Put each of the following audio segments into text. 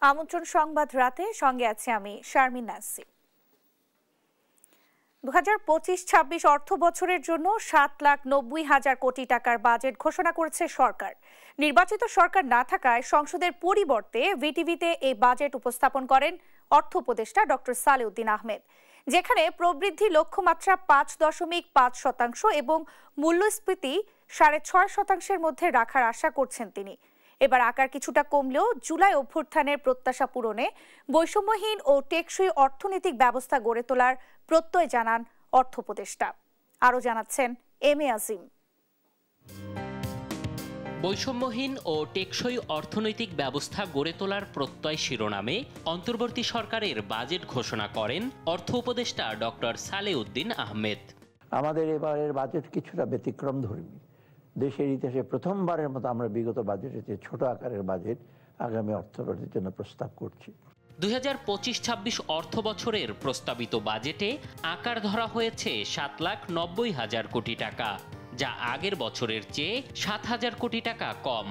আমন্ত্রণ সংবাদ রাতে, সঙ্গে আছি আমি শারমিন নাসি। 2025-26 অর্থ বছরের জন্য 7,90,000 কোটি টাকার বাজেট ঘোষণা করেছে সরকার। নির্বাচিত সরকার না থাকায় সংসদের পরিবর্তে ভিটিভিতে এই বাজেট উপস্থাপন করেন অর্থ উপদেষ্টা ডক্টর সালেউদ্দিন আহমেদ, যেখানে প্রবৃদ্ধি লক্ষ্যমাত্রা 5.5% এবং মূল্যস্ফীতি 6.5%-এর মধ্যে রাখার আশা করছেন তিনি। এবার আকার কিছুটা কমলেও জুলাই অভ্যুত্থানের প্রত্যাশা পূরণে বৈষম্যহীন ও টেকসই অর্থনৈতিক ব্যবস্থা গড়ে তোলার প্রত্যয় জানান অর্থ উপদেষ্টা। আরও জানাচ্ছেন এম এ আজিম। বৈষম্যহীন ও টেকসই অর্থনৈতিক ব্যবস্থা গড়ে তোলার প্রত্যয় শিরোনামে অন্তর্বর্তী সরকারের বাজেট ঘোষণা করেন অর্থ উপদেষ্টা ডক্টর সালেউদ্দিন আহমেদ। আমাদের এবারের বাজেট কিছুটা ব্যতিক্রমধর্মী। দেশের ইতিহাসে প্রথমবারের মতো আমরা বিগত বাজেটের চেয়ে ছোট আকারের বাজেট আগামী অর্থবর্ষের জন্য প্রস্তাব করছি। 2025-26 অর্থ বছরের প্রস্তাবিত বাজেটে আকার ধরা হয়েছে 7,90,000 কোটি টাকা, যা আগের বছরের চেয়ে 7,000 কোটি টাকা কম।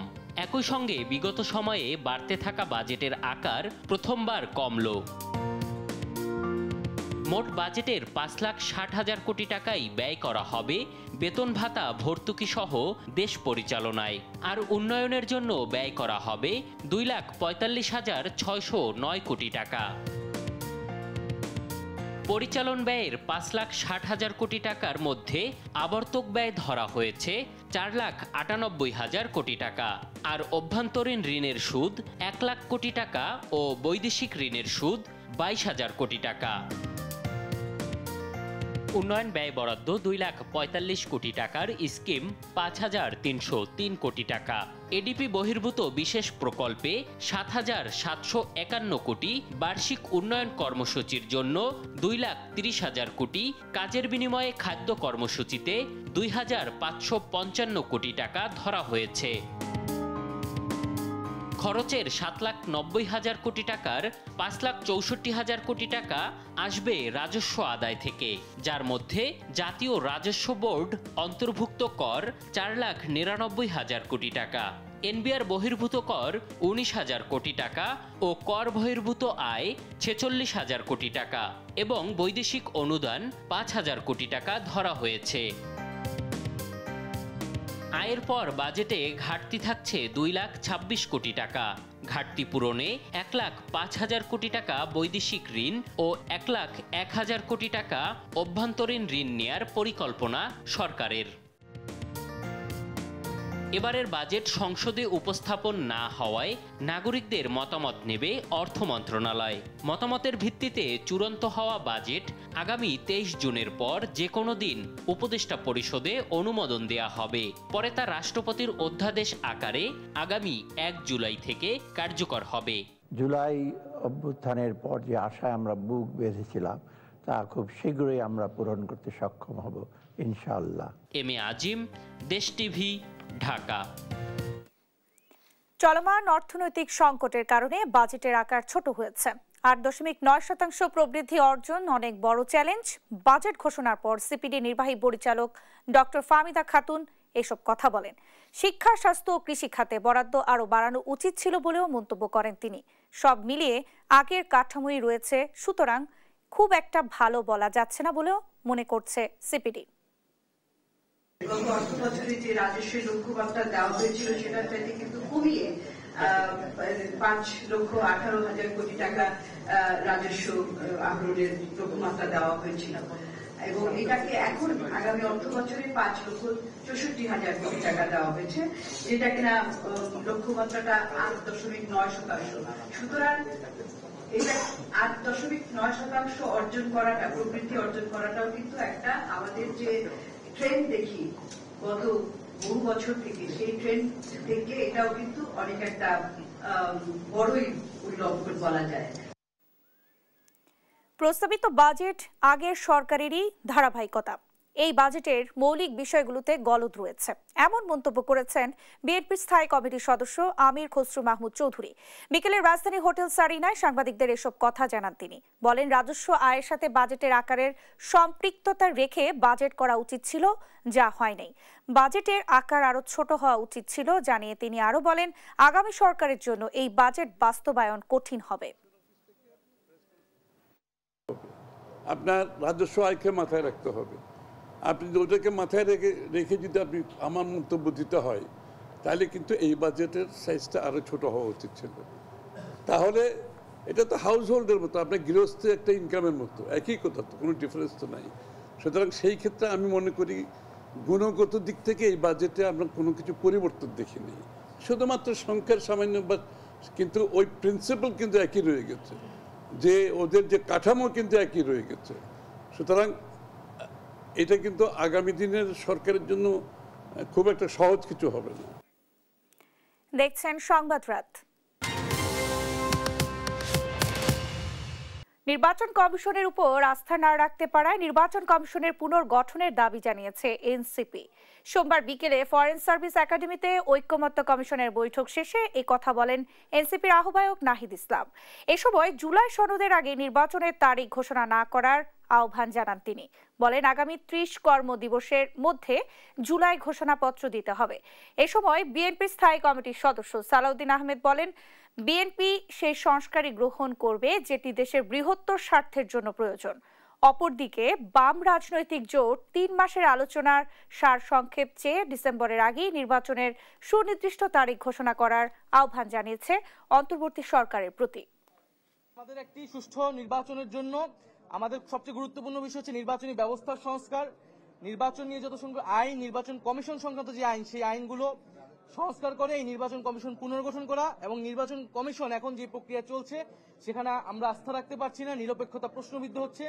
একই সঙ্গে বিগত সময়ে বাড়তে থাকা বাজেটের আকার প্রথমবার কমল। মোট বাজেটের 5,60,000 কোটি টাকাই ব্যয় করা হবে বেতন ভাতা ভর্তুকি সহ দেশ পরিচালনায়, আর উন্নয়নের জন্য ব্যয় করা হবে 2,45,609 কোটি টাকা। পরিচালন ব্যয়ের 5,60,000 কোটি টাকার মধ্যে আবর্তক ব্যয় ধরা হয়েছে 4,98,000 কোটি টাকা, আর অভ্যন্তরীণ ঋণের সুদ 1 লাখ কোটি টাকা ও বৈদেশিক ঋণের সুদ 22,000 কোটি টাকা। উন্নয়ন ব্যয় বরাদ্দ 2,45,00,000 কোটি টাকার স্কিম 5,303 কোটি টাকা। এডিপি বহির্ভূত বিশেষ প্রকল্পে 7,751 কোটি, বার্ষিক উন্নয়ন কর্মসূচির জন্য 2,30,000 কোটি, কাজের বিনিময়ে খাদ্য কর্মসূচিতে 2,555 কোটি টাকা ধরা হয়েছে। খরচের 7,90,000 কোটি টাকার 5,64,000 কোটি টাকা আসবে রাজস্ব আদায় থেকে, যার মধ্যে জাতীয় রাজস্ব বোর্ড অন্তর্ভুক্ত কর 4,99,000 কোটি টাকা, এনবিআর বহির্ভূত কর 19,000 কোটি টাকা ও কর বহির্ভূত আয় 46,000 কোটি টাকা এবং বৈদেশিক অনুদান 5,000 কোটি টাকা ধরা হয়েছে। আয়ের পর বাজেটে ঘাটতি থাকছে 2,26,000 কোটি টাকা। ঘাটতি পূরণে 1,05,000 কোটি টাকা বৈদেশিক ঋণ ও 1,01,000 কোটি টাকা অভ্যন্তরীণ ঋণ নেয়ার পরিকল্পনা সরকারের। এবারের বাজেট সংসদে উপস্থাপন না হওয়ায় নাগরিকদের মতামত নেবে অর্থ মন্ত্রণালয়। মতামতের ভিত্তিতে চূড়ান্ত হওয়া বাজেট আগামী 23 জুনের পর যে কোনো দিন উপদেষ্টা পরিষদে অনুমোদন দেয়া হবে। পরে তা রাষ্ট্রপতির অধ্যাদেশ আকারে আগামী 1 জুলাই থেকে কার্যকর হবে। জুলাই অভ্যুত্থানের পর যে আশায় আমরা বুক বেঁধেছিলাম তা খুব শীঘ্রই আমরা পূরণ করতে সক্ষম হব ইনশাআল্লাহ। এম এ আজিম, দেশ টিভি, ঢাকা। চলমান অর্থনৈতিক সংকটের কারণে বাজেটের আকার ছোট হয়েছে। 8.9% প্রবৃদ্ধি অর্জন অনেক বড় চ্যালেঞ্জ। বাজেট ঘোষণার পর সিপিডি নির্বাহী পরিচালক ডক্টর ফাহমিদা খাতুন এসব কথা বলেন। শিক্ষা, স্বাস্থ্য ও কৃষি খাতে বরাদ্দ আরও বাড়ানো উচিত ছিল বলেও মন্তব্য করেন তিনি। সব মিলিয়ে আগের কাঠামোই রয়েছে, সুতরাং খুব একটা ভালো বলা যাচ্ছে না বলেও মনে করছে সিপিডি। গত অর্থ বছরে যে রাজস্বের লক্ষ্যমাত্রা দেওয়া হয়েছিল সেটা থেকে কিন্তু কমিয়ে 5,18,000 কোটি টাকা রাজস্ব আহরণের লক্ষ্যমাত্রা দেওয়া হয়েছিল এবং এটাকে এখন আগামী অর্থ বছরে 5,64,000 কোটি টাকা দেওয়া হয়েছে, যেটা কিনা লক্ষ্যমাত্রাটা 8.9%। সুতরাং এটা 8.9% অর্জন করাটা, প্রবৃদ্ধি অর্জন করাটাও কিন্তু একটা আমাদের যে ট্রেন্ড দেখি গত বহু বছর থেকে, সেই ট্রেন্ড থেকে এটাও কিন্তু অনেক একটা বড়ই উল্লঙ্ঘন বলা যায়। প্রস্তাবিত বাজেট আগের সরকারেরই ধারাবাহিকতা। এই বাজেটের মৌলিক বিষয়গুলোতে গলদ রয়েছে, এমন মন্তব্য করেছেন বিএনপির স্থায়ী কমিটির সদস্য আমির খসরু মাহমুদ চৌধুরী। বিকেলে রাজধানী হোটেল সারিনায় সাংবাদিকদের এসব কথা জানান তিনি। বলেন, রাজস্ব আয়ের সাথে বাজেটের আকারের সম্পৃক্ততা রেখে বাজেট করা উচিত ছিল, যা হয় নাই। বাজেটের আকার আরো ছোট হওয়া উচিত ছিল জানিয়ে তিনি আরো বলেন, আগামী সরকারের জন্য এই বাজেট বাস্তবায়ন কঠিন হবে। আপনার রাজস্ব আয়কে মাথায় রাখতে হবে। আপনি ওটাকে মাথায় রেখে যদি আপনি আমার মন্তব্য দিতে হয়, তাহলে কিন্তু এই বাজেটের সাইজটা আরো ছোট হওয়া উচিত ছিল। তাহলে এটা তো হাউস হোল্ডের মতো, আপনার গৃহস্থ একটা ইনকামের মতো, একই কথা, তো কোনো ডিফারেন্স তো নাই। সুতরাং সেই ক্ষেত্রে আমি মনে করি গুণগত দিক থেকে এই বাজেটে আমরা কোনো কিছু পরিবর্তন দেখিনি, শুধুমাত্র সংখ্যার সামান্য, কিন্তু ওই প্রিন্সিপাল কিন্তু একই রয়ে গেছে, যে ওদের যে কাঠামো কিন্তু একই রয়ে গেছে। সুতরাং এটা কিন্তু আগামী দিনের সরকারের জন্য খুব একটা সহজ কিছু হবে না। দেখছেন সংবাদ রাত। নির্বাচন কমিশনের উপর আস্থা না রাখতে পারায় নির্বাচন কমিশনের পুনর্গঠনের দাবি জানিয়েছে এনসিপি। সোমবার বিকেলে ফরেন সার্ভিস একাডেমিতে ঐক্যমত্য কমিশনের বৈঠক শেষে এই কথা বলেন এনসিপির আহ্বায়ক নাহিদ ইসলাম। এ সময় জুলাই সনদের আগে নির্বাচনের তারিখ ঘোষণা না করার আহ্বান জানান তিনি। বলেন, আগামী 30 কর্মদিবসের মধ্যে জুলাই ঘোষণাপত্র দিতে হবে। এ সময় বিএনপির স্থায়ী কমিটির সদস্য সালাউদ্দিন আহমেদ বলেন, বিএনপি সেই সংস্কারই গ্রহণ করবে যেটি দেশের বৃহত্তর স্বার্থের জন্য প্রয়োজন। অপরদিকে বাম রাজনৈতিক জোট 3 মাসের আলোচনার সারসংক্ষেপ চেয়ে ডিসেম্বরের আগেই নির্বাচনের সুনির্দিষ্ট তারিখ ঘোষণা করার আহ্বান জানিয়েছে অন্তর্বর্তী সরকারের প্রতি। আমাদের একটি সুষ্ঠু নির্বাচনের জন্য আমাদের সবচেয়ে গুরুত্বপূর্ণ বিষয় হচ্ছে নির্বাচনী ব্যবস্থার সংস্কার। নির্বাচন নিয়ে যত সংখ্যক আইন, নির্বাচন কমিশন সংক্রান্ত যে আইন, সেই আইনগুলো সংস্কার করে এই নির্বাচন কমিশন পুনর্গঠন করা। এবং নির্বাচন কমিশন এখন যে প্রক্রিয়া চলছে সেখানে আমরা আস্থা রাখতে পারছি না, নিরপেক্ষতা প্রশ্নবিদ্ধ হচ্ছে।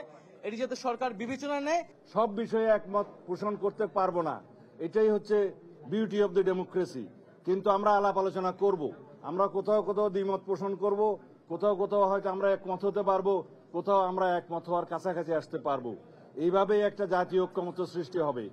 এটি যাতে সরকার বিবেচনা নেয়। সব বিষয়ে একমত পোষণ করতে পারবো না, এটাই হচ্ছে বিউটি অব দ্য ডেমোক্রেসি। কিন্তু আমরা আলাপ আলোচনা করব, আমরা কোথাও কোথাও দ্বিমত পোষণ করব, কোথাও কোথাও হয়তো আমরা একমত হতে পারবো, কোথাও আমরা একমত হওয়ার কাছাকাছি আসতে পারবো। এইভাবেই একটা জাতীয় ঐক্যমত্য সৃষ্টি হবে।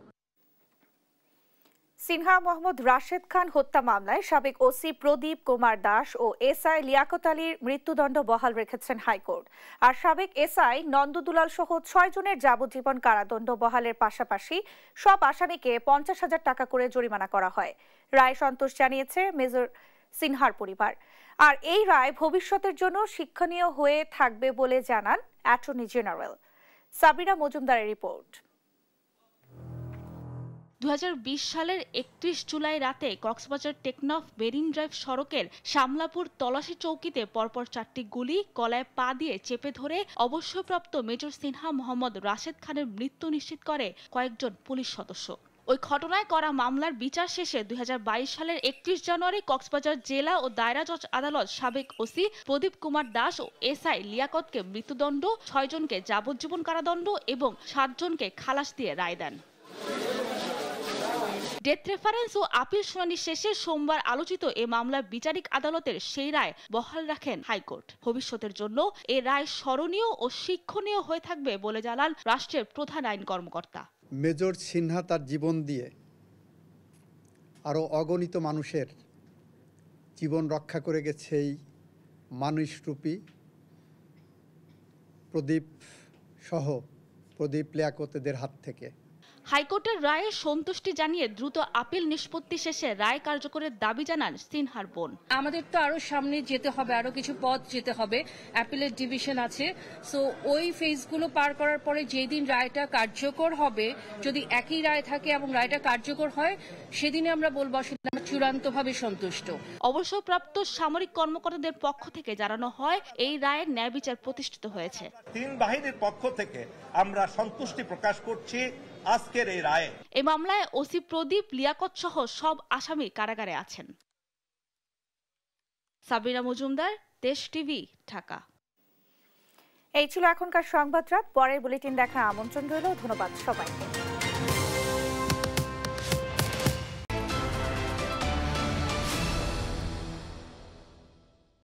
সিনহা মোহাম্মদ রাশেদ খান হত্যা মামলায় সাবেক ওসি প্রদীপ কুমার দাস ও এসআই লিয়াকত আলীর মৃত্যুদণ্ড বহাল রেখেছেন হাইকোর্ট। আর সাবেক এসআই নন্দদুলাল সহ 6 জনের যাবজ্জীবন কারাদণ্ড বহালের পাশাপাশি সব আসামিকে 50,000 টাকা করে জরিমানা করা হয়। রায় সন্তোষ জানিয়েছে মেজর সিনহার পরিবার। আর এই রায় ভবিষ্যতের জন্য শিক্ষণীয় হয়ে থাকবে বলে জানান অ্যাটর্নি জেনারেল। সাবিনা মজুমদারের রিপোর্ট। 2020 সালের 31 জুলাই রাতে কক্সবাজার টেকনাফ মেরিন ড্রাইভ সড়কের শামলাপুর তল্লাশি চৌকিতে পরপর 4টি গুলি গলায় পা দিয়ে চেপে ধরে অবসরপ্রাপ্ত মেজর সিনহা মোহাম্মদ রাশেদ খানের মৃত্যু নিশ্চিত করে কয়েকজন পুলিশ সদস্য। ওই ঘটনায় করা মামলার বিচার শেষে 2022 সালের 31 জানুয়ারি কক্সবাজার জেলা ও দায়রা জজ আদালত সাবেক ওসি প্রদীপ কুমার দাস ও এসআই লিয়াকতকে মৃত্যুদণ্ড, 6 জনকে যাবজ্জীবন কারাদণ্ড এবং 7 জনকে খালাস দিয়ে রায় দেন। ডেথ রেফারেন্স ও আপিল শুনানি শেষে সোমবার আলোচিত এ মামলার বিচারিক আদালতের সেই রায় বহাল রাখেন হাইকোর্ট। ভবিষ্যতের জন্য এ রায় স্মরণীয় ও শিক্ষণীয় হয়ে থাকবে বলে জানান রাষ্ট্রের প্রধান আইন কর্মকর্তা। মেজর সিনহা তার জীবন দিয়ে আরও অগণিত মানুষের জীবন রক্ষা করে গেছে এই মানুষরূপী প্রদীপ সহ প্রদীপ লিয়াকতদের হাত থেকে। হাইকোর্টের রায়ে সন্তুষ্টি জানিয়ে দ্রুত আপিল নিষ্পত্তি শেষে রায় কার্যকরের দাবি জানান সিনহার বোন। আমাদের তো আরো সামনে যেতে হবে, আরো কিছু পথ যেতে হবে, অ্যাপিলের ডিভিশন আছে। সো ওই ফেজগুলো পার করার পরে যেই দিন রায়টা কার্যকর হবে, যদি একই রায় থাকে এবং রায়টা কার্যকর হয়, সেদিনে আমরা বলবো আসলে চূড়ান্তভাবে সন্তুষ্ট। অবসরপ্রাপ্ত সামরিক কর্মকর্তাদের পক্ষ থেকে জানানো হয় এই রায়ের ন্যায় বিচার প্রতিষ্ঠিত হয়েছে। 3 বাহিনীর পক্ষ থেকে আমরা সন্তুষ্টি প্রকাশ করছি আজকের এই রায়ে। এই মামলায় ওসি প্রদীপ লিয়াকত সহ সব আসামি কারাগারে আছেন। সাবিনা মজুমদার, দেশ টিভি, ঢাকা। এই ছিল এখনকার সংবাদ রাত। পরের বুলেটিন দেখার আমন্ত্রণ রইল। ধন্যবাদ সবাইকে।